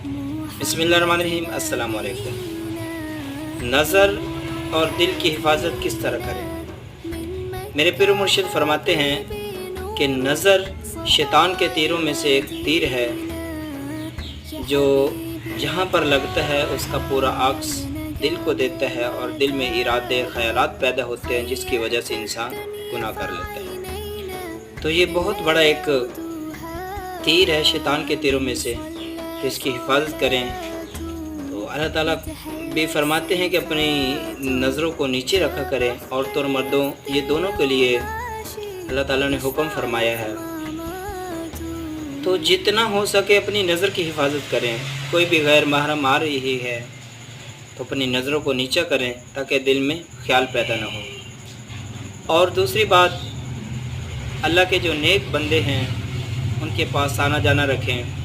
बिस्मिल्लाहिर्रहमानिर्रहीम। अस्सलाम वालेकुम। नज़र और दिल की हिफाजत किस तरह करें? मेरे पीर मुर्शिद फरमाते हैं कि नज़र शैतान के तीरों में से एक तीर है जो जहाँ पर लगता है उसका पूरा अक्स दिल को देता है और दिल में इरादे ख़यालात पैदा होते हैं जिसकी वजह से इंसान गुनाह कर लेता है। तो ये बहुत बड़ा एक तीर है शैतान के तीरों में से, तो इसकी हिफाजत करें। तो अल्लाह ताला भी फरमाते हैं कि अपनी नज़रों को नीचे रखा करें। औरतों और मर्दों ये दोनों के लिए अल्लाह ताला ने हुक्म फरमाया है। तो जितना हो सके अपनी नज़र की हिफाजत करें। कोई भी गैर महरम आ रही है तो अपनी नज़रों को नीचा करें ताकि दिल में ख्याल पैदा ना हो। और दूसरी बात, अल्लाह के जो नेक बंदे हैं उनके पास आना जाना रखें।